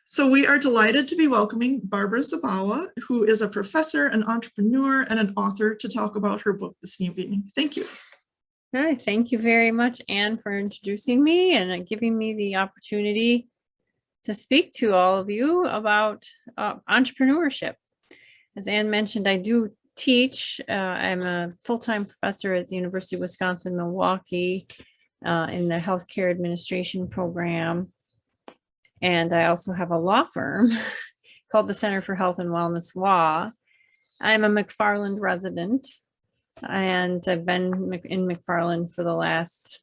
So we are delighted to be welcoming Barbara Zabawa, who is a professor, an entrepreneur, and an author to talk about her book this evening. Thank you. Hi, thank you very much, Anne, for introducing me and giving me the opportunity to speak to all of you about entrepreneurship. As Anne mentioned, I do teach. I'm a full-time professor at the University of Wisconsin-Milwaukee in the healthcare administration program. And I also have a law firm called the Center for Health and Wellness Law. I'm a McFarland resident, and I've been in McFarland for the last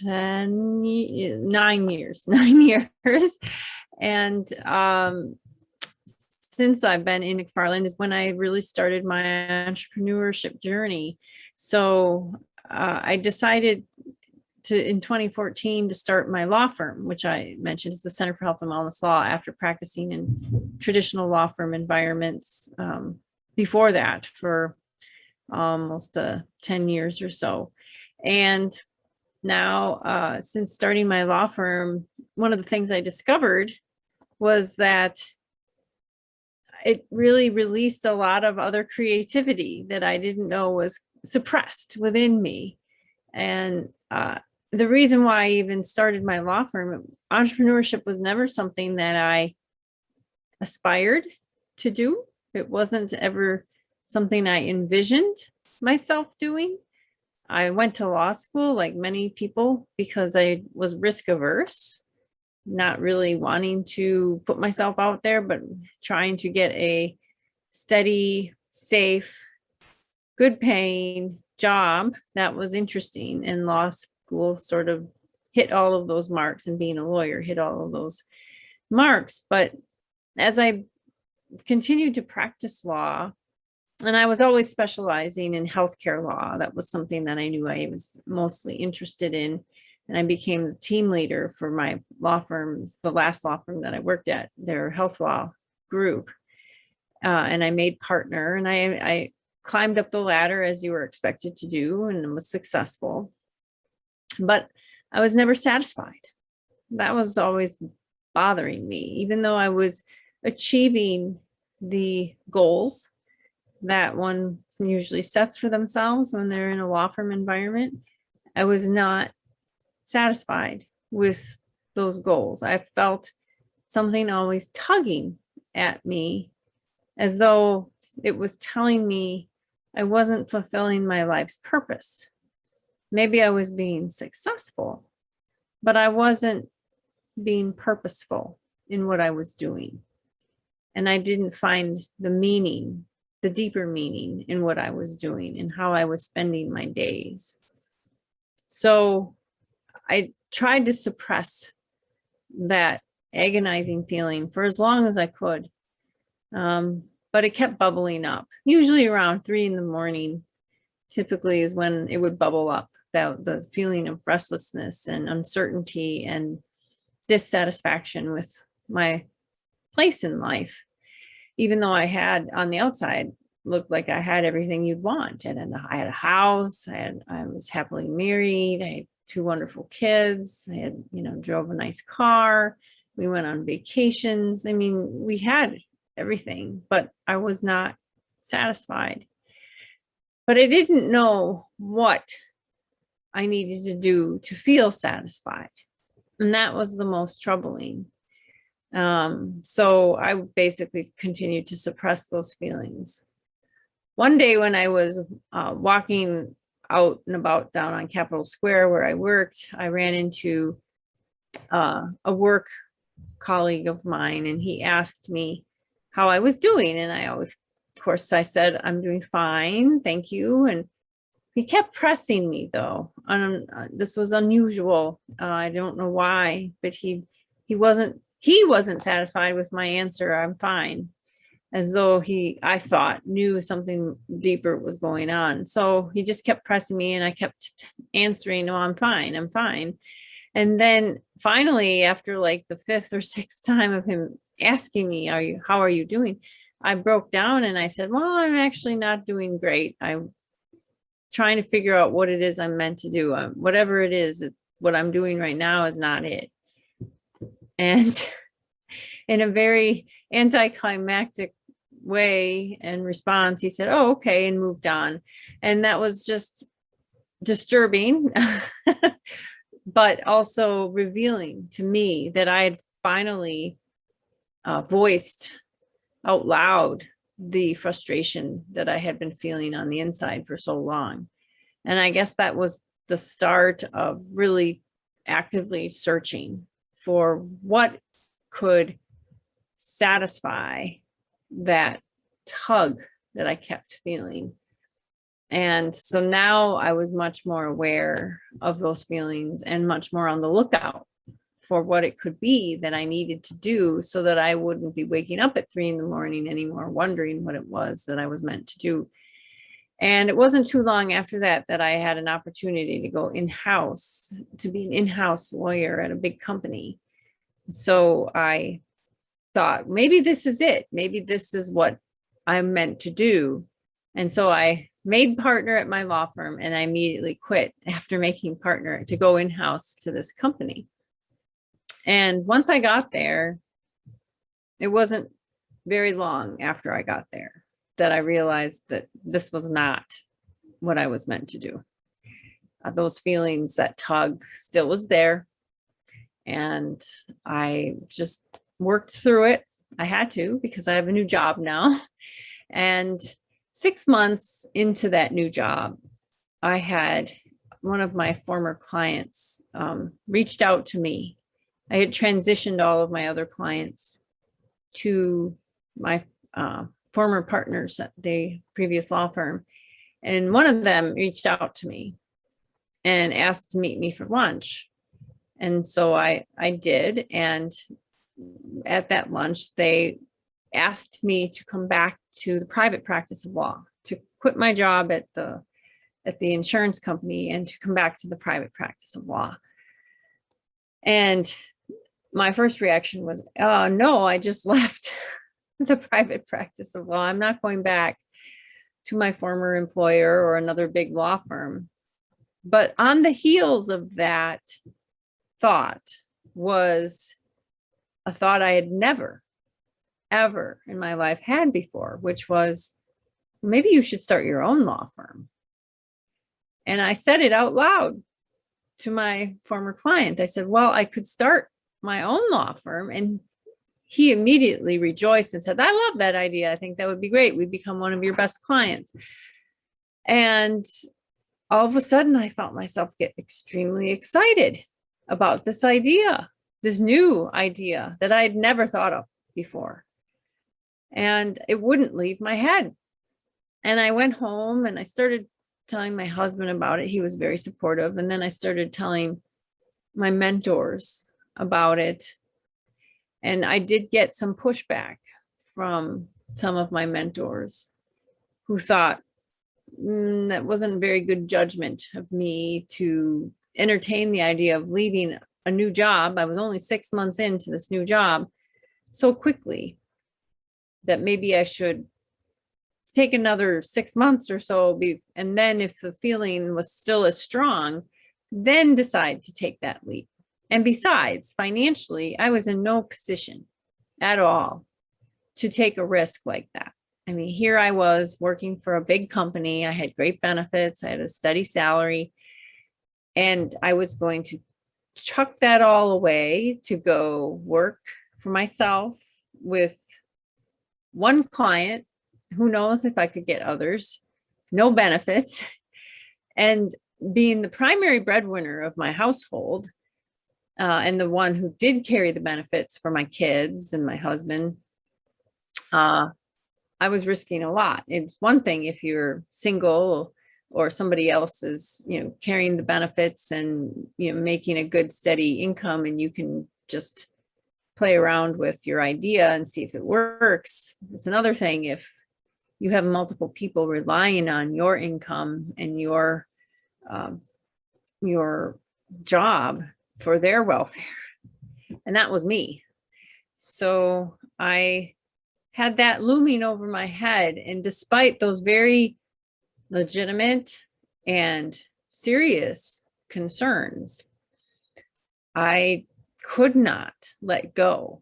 9 years. And since I've been in McFarland is when I really started my entrepreneurship journey. So I decided in 2014 to start my law firm, which I mentioned is the Center for Health and Wellness Law, after practicing in traditional law firm environments before that for almost 10 years or so. And now, since starting my law firm, one of the things I discovered was that it really released a lot of other creativity that I didn't know was suppressed within me. And the reason why I even started my law firm, entrepreneurship was never something that I aspired to do. It wasn't ever something I envisioned myself doing. I went to law school like many people because I was risk averse, not really wanting to put myself out there, but trying to get a steady, safe, good paying job that was interesting. And law school sort of hit all of those marks, and being a lawyer hit all of those marks. But as I continued to practice law, and I was always specializing in healthcare law, that was something that I knew I was mostly interested in. And I became the team leader for my law firms, the last law firm that I worked at, their health law group. And I made partner, and I climbed up the ladder as you were expected to do, and was successful. But I was never satisfied. That was always bothering me, even though I was achieving the goals that one usually sets for themselves when they're in a law firm environment. I was not satisfied with those goals. I felt something always tugging at me, as though it was telling me I wasn't fulfilling my life's purpose. Maybe I was being successful, but I wasn't being purposeful in what I was doing. And I didn't find the meaning, the deeper meaning in what I was doing and how I was spending my days. So I tried to suppress that agonizing feeling for as long as I could. But it kept bubbling up, usually around 3 a.m, typically is when it would bubble up, the feeling of restlessness and uncertainty and dissatisfaction with my place in life. Even though I had on the outside looked like I had everything you'd want. And I had a house, I was happily married, I had 2 wonderful kids, I had, drove a nice car, we went on vacations. I mean, we had everything, but I was not satisfied. But I didn't know what I needed to do to feel satisfied. And that was the most troubling. So I basically continued to suppress those feelings. One day when I was walking out and about down on Capitol Square where I worked, I ran into a work colleague of mine, and he asked me how I was doing. And of course, I said, I'm doing fine, thank you. And he kept pressing me, though. This was unusual. I don't know why, but he wasn't satisfied with my answer, I'm fine, as though I thought, knew something deeper was going on. So he just kept pressing me, and I kept answering, no, I'm fine, I'm fine. And then finally, after like the 5th or 6th time of him asking me, how are you doing? I broke down and I said, well, I'm actually not doing great. I'm trying to figure out what it is I'm meant to do. Whatever it is, what I'm doing right now is not it. And in a very anticlimactic way and response, he said, "Oh, okay," and moved on. And that was just disturbing, but also revealing to me that I had finally voiced out loud the frustration that I had been feeling on the inside for so long. And I guess that was the start of really actively searching for what could satisfy that tug that I kept feeling. And so now I was much more aware of those feelings and much more on the lookout for what it could be that I needed to do so that I wouldn't be waking up at 3 a.m. anymore, wondering what it was that I was meant to do. And it wasn't too long after that that I had an opportunity to go in-house, to be an in-house lawyer at a big company. So I thought, maybe this is it. Maybe this is what I'm meant to do. And so I made partner at my law firm, and I immediately quit after making partner to go in-house to this company. And once I got there, it wasn't very long after I got there that I realized that this was not what I was meant to do. Those feelings, that tug still was there. And I just worked through it. I had to, because I have a new job now. And 6 months into that new job, I had one of my former clients reached out to me. I had transitioned all of my other clients to my former partners at the previous law firm. And one of them reached out to me and asked to meet me for lunch. And so I did. And at that lunch, they asked me to come back to the private practice of law, to quit my job at the insurance company and to come back to the private practice of law. And my first reaction was, oh, no, I just left the private practice of law. I'm not going back to my former employer or another big law firm. But on the heels of that thought was a thought I had never, ever in my life had before, which was, maybe you should start your own law firm. And I said it out loud to my former client. I said, well, I could start my own law firm. And he immediately rejoiced and said, I love that idea. I think that would be great. We'd become one of your best clients. And all of a sudden, I felt myself get extremely excited about this idea, this new idea that I had never thought of before. And it wouldn't leave my head. And I went home and I started telling my husband about it. He was very supportive. And then I started telling my mentors about it. And I did get some pushback from some of my mentors who thought that wasn't very good judgment of me to entertain the idea of leaving a new job. I was only 6 months into this new job so quickly that maybe I should take another 6 months or so. And then if the feeling was still as strong, then decide to take that leap. And besides, financially, I was in no position at all to take a risk like that. I mean, here I was working for a big company. I had great benefits. I had a steady salary. And I was going to chuck that all away to go work for myself with one client. Who knows if I could get others, no benefits, and being the primary breadwinner of my household, and the one who did carry the benefits for my kids and my husband, I was risking a lot. It's one thing if you're single or somebody else is, carrying the benefits and, making a good steady income, and you can just play around with your idea and see if it works. It's another thing if you have multiple people relying on your income and your job for their welfare. And that was me. So I had that looming over my head. And despite those very legitimate and serious concerns, I could not let go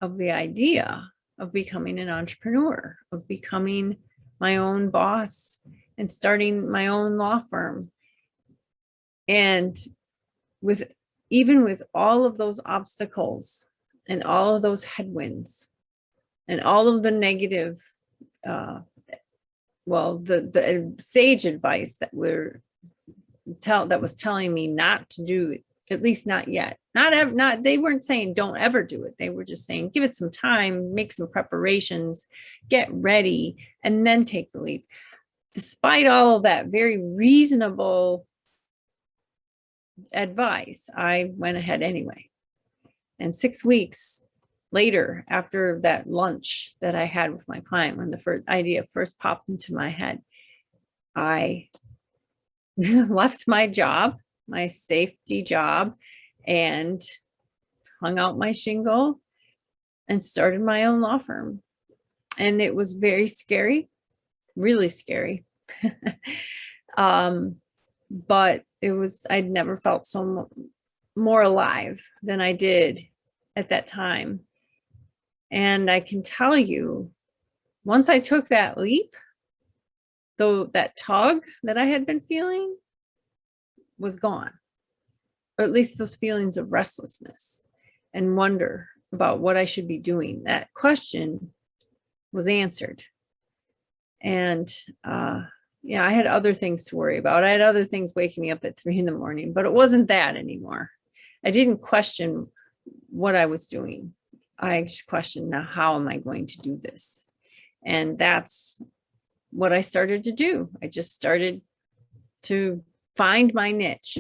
of the idea of becoming an entrepreneur, of becoming my own boss and starting my own law firm. And even with all of those obstacles and all of those headwinds and all of the negative, the sage advice that was telling me not to do it, at least not yet. They weren't saying don't ever do it. They were just saying give it some time, make some preparations, get ready, and then take the leap. Despite all of that very reasonable advice, I went ahead anyway. And 6 weeks later, after that lunch that I had with my client, when the first idea first popped into my head, I left my job, my safety job, and hung out my shingle and started my own law firm. And it was very scary, really scary. But I'd never felt so more alive than I did at that time. And I can tell you, once I took that leap, though, that tug that I had been feeling was gone, or at least those feelings of restlessness and wonder about what I should be doing. That question was answered. And I had other things to worry about. I had other things waking me up at 3 a.m, but it wasn't that anymore. I didn't question what I was doing. I just questioned, now how am I going to do this? And that's what I started to do. I just started to find my niche.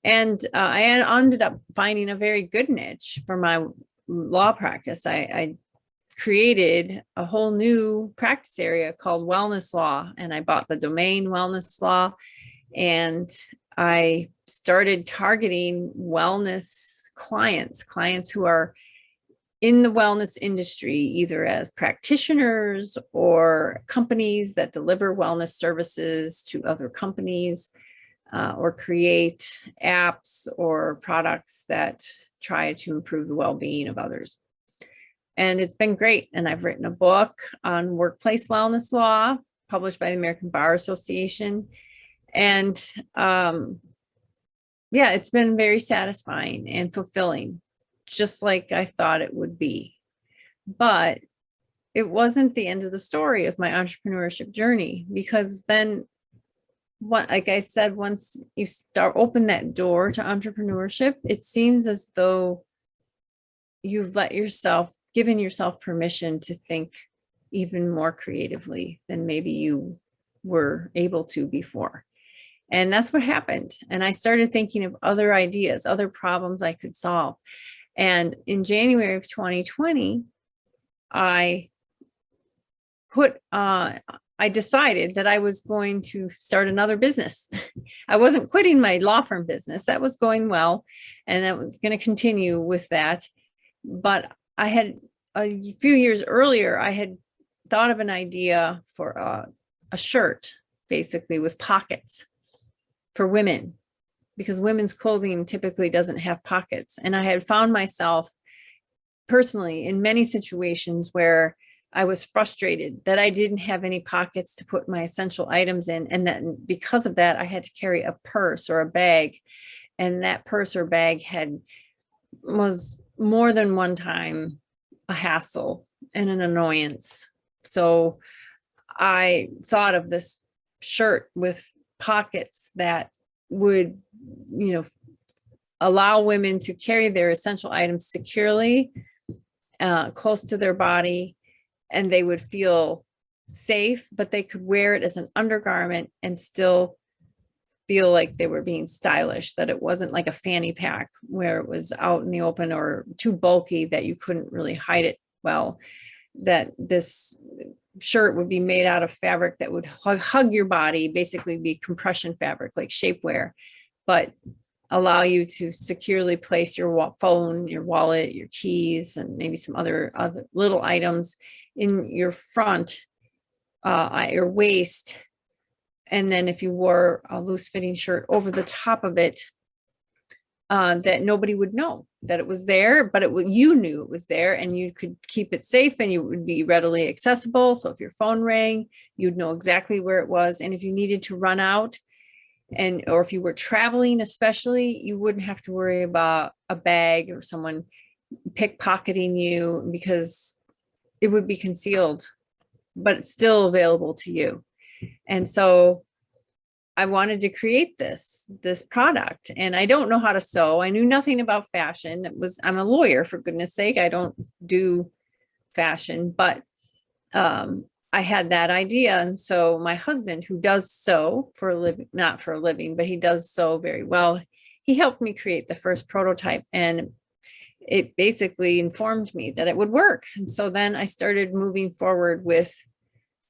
And I ended up finding a very good niche for my law practice. I created a whole new practice area called wellness law, and I bought the domain wellness law, and I started targeting wellness clients who are in the wellness industry, either as practitioners or companies that deliver wellness services to other companies, or create apps or products that try to improve the well-being of others. And it's been great. And I've written a book on workplace wellness law, published by the American Bar Association. And it's been very satisfying and fulfilling, just like I thought it would be. But it wasn't the end of the story of my entrepreneurship journey, because then, like I said, once you open that door to entrepreneurship, it seems as though you've given yourself permission to think even more creatively than maybe you were able to before. And that's what happened. And I started thinking of other ideas, other problems I could solve. And in January of 2020, I decided that I was going to start another business. I wasn't quitting my law firm business. That was going well, and I was going to continue with that. But I had, a few years earlier, I had thought of an idea for a shirt, basically with pockets for women, because women's clothing typically doesn't have pockets. And I had found myself personally in many situations where I was frustrated that I didn't have any pockets to put my essential items in. And that because of that, I had to carry a purse or a bag. And that purse or bag was more than one time a hassle and an annoyance. So I thought of this shirt with pockets that would, allow women to carry their essential items securely, close to their body, and they would feel safe, but they could wear it as an undergarment and still feel like they were being stylish, that it wasn't like a fanny pack where it was out in the open or too bulky that you couldn't really hide it well, that this shirt would be made out of fabric that would hug your body, basically be compression fabric, like shapewear, but allow you to securely place your phone, your wallet, your keys, and maybe some other little items in your front, at your waist. And then if you wore a loose fitting shirt over the top of it, that nobody would know that it was there, but you knew it was there, and you could keep it safe, and you would be readily accessible. So if your phone rang, you'd know exactly where it was. And if you needed to run out, or if you were traveling, especially, you wouldn't have to worry about a bag or someone pickpocketing you, because it would be concealed, but it's still available to you. And so I wanted to create this product, and I don't know how to sew. I knew nothing about fashion. I'm a lawyer, for goodness sake. I don't do fashion, but I had that idea. And so my husband, who does sew for a living, not for a living, but he does sew very well, he helped me create the first prototype, and it basically informed me that it would work. And so then I started moving forward with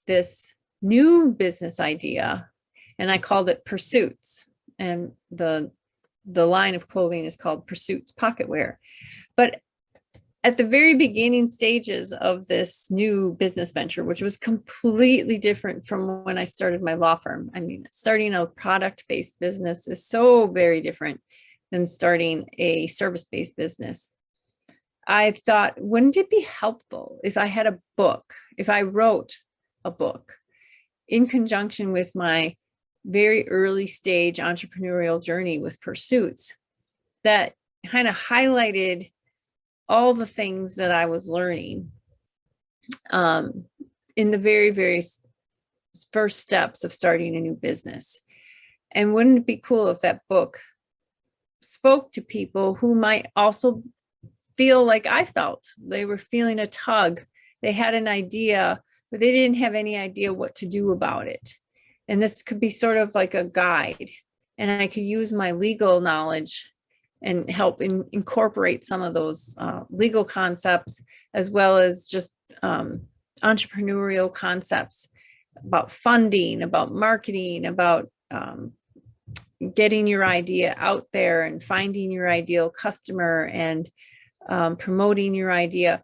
this new business idea, and I called it Pursuits. And the line of clothing is called Pursuits Pocketwear. But at the very beginning stages of this new business venture, which was completely different from when I started my law firm. I mean, starting a product-based business is so very different than starting a service-based business. I thought, wouldn't it be helpful if I had a book, if I wrote a book in conjunction with my very early stage entrepreneurial journey with Pursuits, that kind of highlighted all the things that I was learning in the very, very first steps of starting a new business. And wouldn't it be cool if that book spoke to people who might also feel like I felt? They were feeling a tug. They had an idea, but they didn't have any idea what to do about it. And this could be sort of like a guide. And I could use my legal knowledge and help incorporate some of those legal concepts, as well as just entrepreneurial concepts about funding, about marketing, about getting your idea out there and finding your ideal customer and promoting your idea.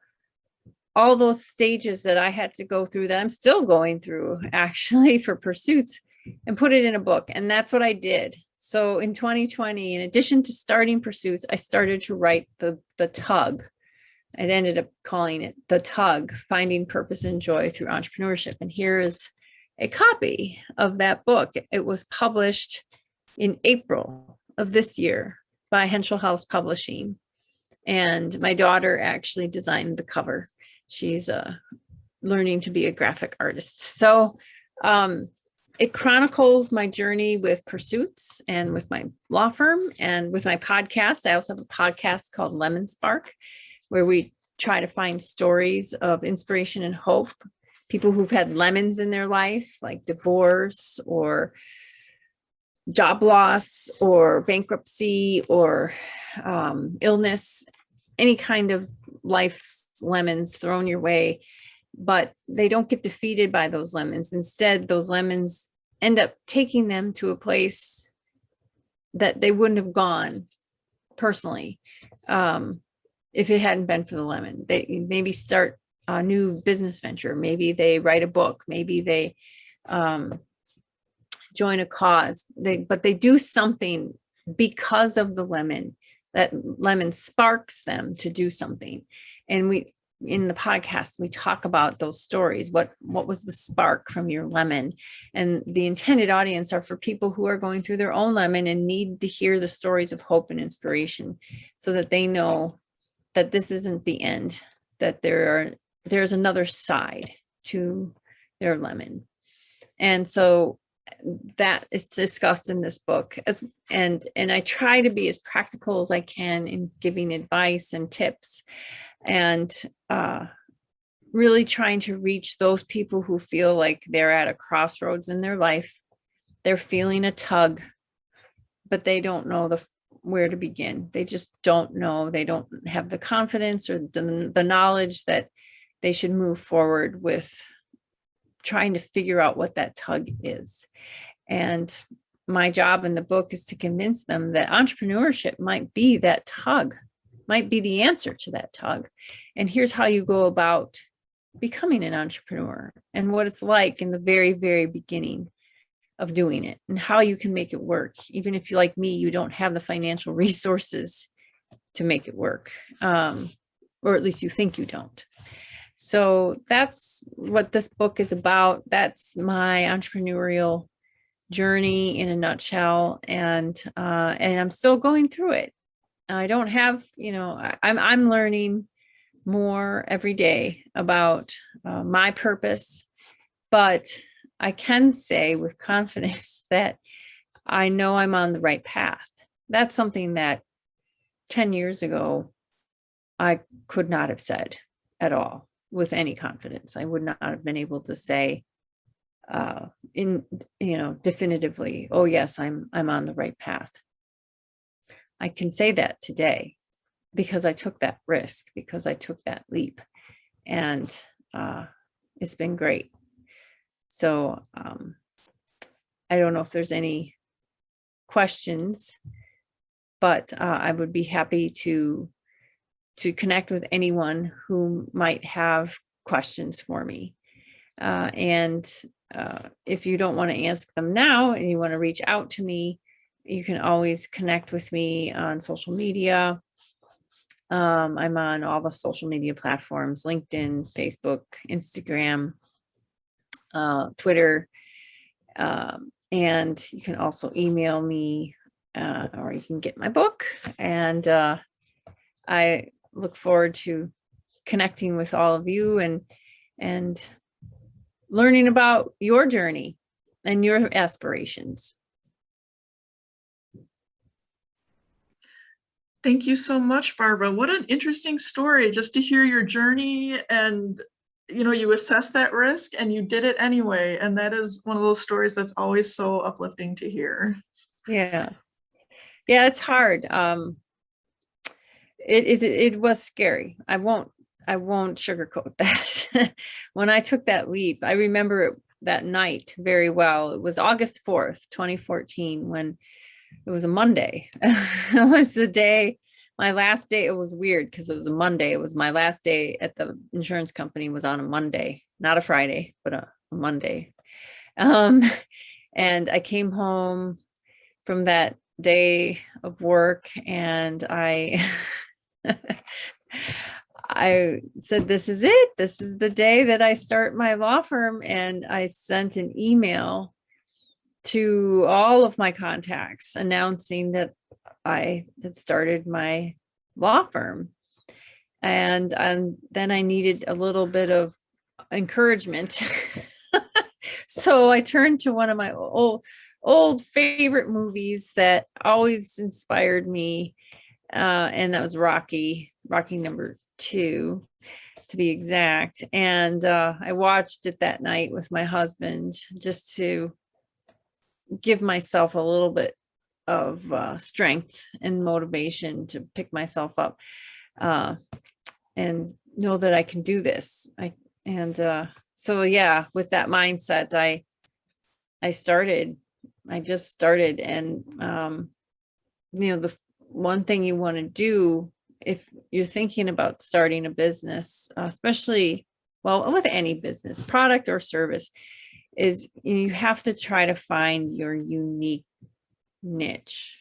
All those stages that I had to go through, that I'm still going through actually for Pursuits, and put it in a book. And that's what I did. So in 2020, in addition to starting Pursuits, I started to write the Tug. I ended up calling it The Tug, Finding Purpose and Joy Through Entrepreneurship. And here is a copy of that book. It was published in April of this year by Henschel House Publishing. And my daughter actually designed the cover. She's learning to be a graphic artist. So it chronicles my journey with Pursuits and with my law firm and with my podcast. I also have a podcast called Lemon Spark, where we try to find stories of inspiration and hope. People who've had lemons in their life, like divorce or job loss or bankruptcy or illness, any kind of life's lemons thrown your way, but they don't get defeated by those lemons. Instead, those lemons end up taking them to a place that they wouldn't have gone personally if it hadn't been for the lemon. They maybe start a new business venture. Maybe they write a book. Maybe they join a cause. But they do something because of the lemon. That lemon sparks them to do something. And in the podcast, we talk about those stories. What was the spark from your lemon? And the intended audience are for people who are going through their own lemon and need to hear the stories of hope and inspiration, so that they know that this isn't the end, that there's another side to their lemon. And so that is discussed in this book, and I try to be as practical as I can in giving advice and tips, and really trying to reach those people who feel like they're at a crossroads in their life. They're feeling a tug, but they don't know where to begin. They just don't know. They don't have the confidence or the knowledge that they should move forward with trying to figure out what that tug is. And my job in the book is to convince them that entrepreneurship might be that tug, might be the answer to that tug. And here's how you go about becoming an entrepreneur and what it's like in the very, very beginning of doing it and how you can make it work. Even if you, like me, you don't have the financial resources to make it work, or at least you think you don't. So that's what this book is about. That's my entrepreneurial journey in a nutshell. And I'm still going through it. I don't have, I'm learning more every day about my purpose, but I can say with confidence that I know I'm on the right path. That's something that 10 years ago, I could not have said at all with any confidence. I would not have been able to say definitively, oh yes, I'm on the right path. I can say that today because I took that risk, because I took that leap, and it's been great. So I don't know if there's any questions, but I would be happy to connect with anyone who might have questions for me. And if you don't want to ask them now and you want to reach out to me, you can always connect with me on social media. I'm on all the social media platforms: LinkedIn, Facebook, Instagram, Twitter. And you can also email me, or you can get my book. And I look forward to connecting with all of you and learning about your journey and your aspirations. Thank you so much, Barbara. What an interesting story, just to hear your journey, and you assessed that risk and you did it anyway. And that is one of those stories that's always so uplifting to hear. Yeah, it's hard. It was scary. I won't sugarcoat that. When I took that leap, I remember it, that night very well. It was August 4th, 2014, when it was a Monday. It was the day, my last day. It was weird because it was a Monday. It was my last day at the insurance company, was on a Monday, not a Friday, but a Monday. And I came home from that day of work, and I said, this is it. This is the day that I start my law firm. And I sent an email to all of my contacts announcing that I had started my law firm. And then I needed a little bit of encouragement. So I turned to one of my old favorite movies that always inspired me. And that was Rocky number 2, to be exact. And I watched it that night with my husband, just to give myself a little bit of strength and motivation to pick myself up and know that I can do this. So yeah, with that mindset, I just started. And the one thing you want to do if you're thinking about starting a business, especially, well, with any business, product or service, is you have to try to find your unique niche.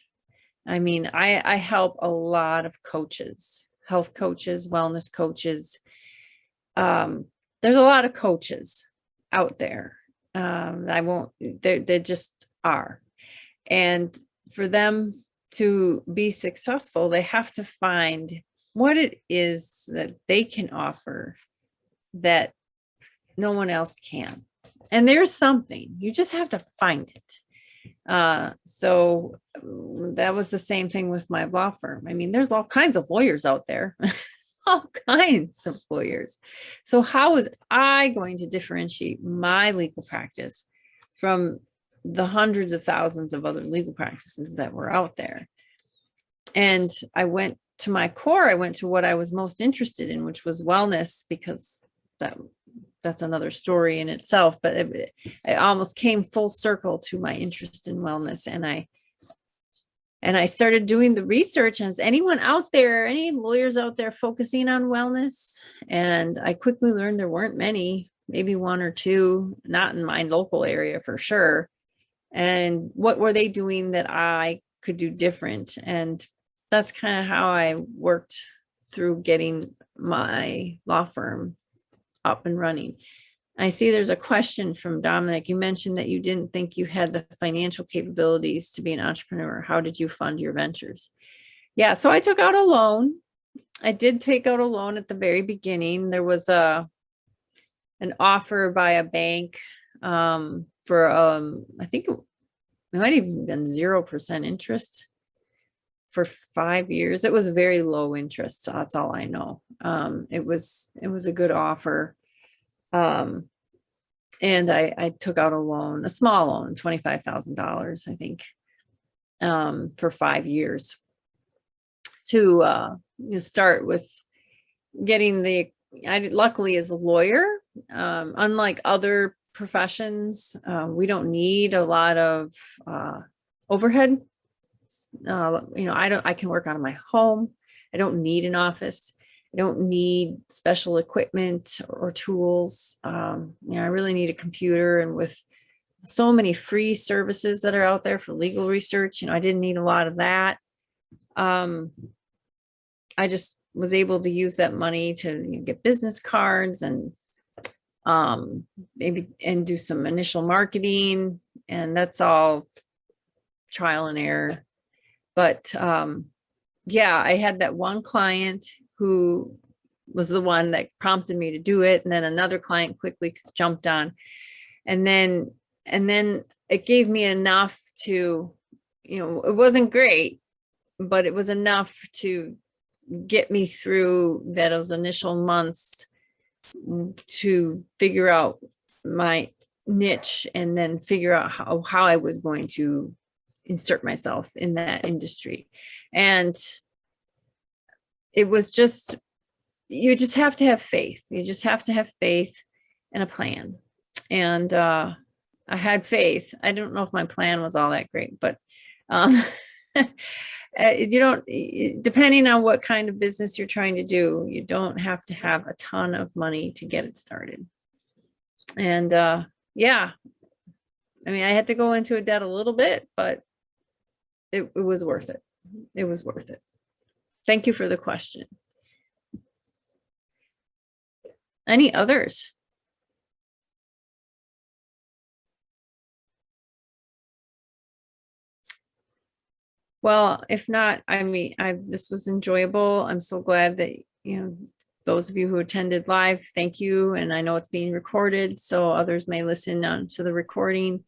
I mean, I help a lot of coaches, health coaches, wellness coaches. There's a lot of coaches out there. They just are. And for them to be successful, they have to find what it is that they can offer that no one else can. And there's something, you just have to find it. So that was the same thing with my law firm. I mean, there's all kinds of lawyers out there, all kinds of lawyers. So how was I going to differentiate my legal practice from the hundreds of thousands of other legal practices that were out there? And I went to my core. I went to what I was most interested in, which was wellness, because that's another story in itself, but it almost came full circle to my interest in wellness. And I started doing the research. And is anyone out there, any lawyers out there focusing on wellness? And I quickly learned there weren't many, maybe one or two, not in my local area for sure. and what were they doing that I could do different. And that's kind of how I worked through getting my law firm up and running. I see there's a question from Dominic. You mentioned that you didn't think you had the financial capabilities to be an entrepreneur. How did you fund your ventures? Yeah, so I took out a loan. I did take out a loan at the very beginning. There was an offer by a bank for I think it might have even been 0% interest for 5 years. It was very low interest. So that's all I know. It was a good offer. And I took out a loan, a small loan, $25,000, I think, for 5 years to start with getting luckily as a lawyer, unlike other professions, we don't need a lot of overhead. I can work out of my home. I don't need an office. I don't need special equipment or tools. I really need a computer, and with so many free services that are out there for legal research, I didn't need a lot of that. I just was able to use that money to get business cards and maybe do some initial marketing, and that's all trial and error. But yeah, I had that one client who was the one that prompted me to do it, and then another client quickly jumped on, and then it gave me enough to, it wasn't great, but it was enough to get me through those initial months to figure out my niche, and then figure out how I was going to insert myself in that industry. And it was just, you just have to have faith. You just have to have faith and a plan. And I had faith. I don't know if my plan was all that great, but you don't, depending on what kind of business you're trying to do, you don't have to have a ton of money to get it started. And yeah, I mean, I had to go into a debt a little bit, but it was worth it. It was worth it. Thank you for the question. Any others? Well, if not, I mean, this was enjoyable. I'm so glad that, those of you who attended live, thank you. And I know it's being recorded, so others may listen to the recording.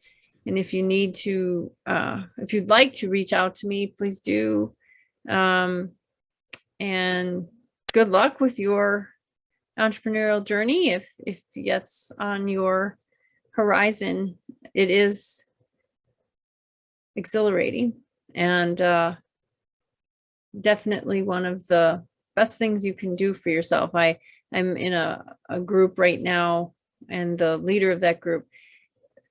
And if you need to, if you'd like to reach out to me, please do. And good luck with your entrepreneurial journey. If that's on your horizon, it is exhilarating, and definitely one of the best things you can do for yourself. I'm in a group right now, and the leader of that group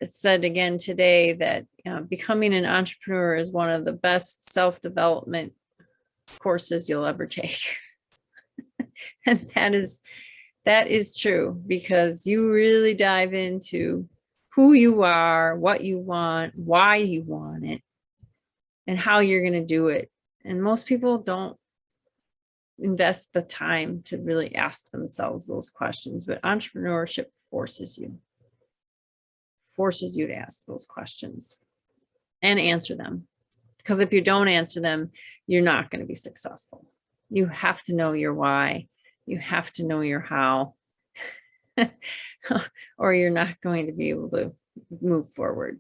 said again today that becoming an entrepreneur is one of the best self-development courses you'll ever take. And that is true, because you really dive into who you are, what you want, why you want it, and how you're going to do it. And most people don't invest the time to really ask themselves those questions, but entrepreneurship forces you to ask those questions and answer them. Because if you don't answer them, you're not going to be successful. You have to know your why. You have to know your how, or you're not going to be able to move forward.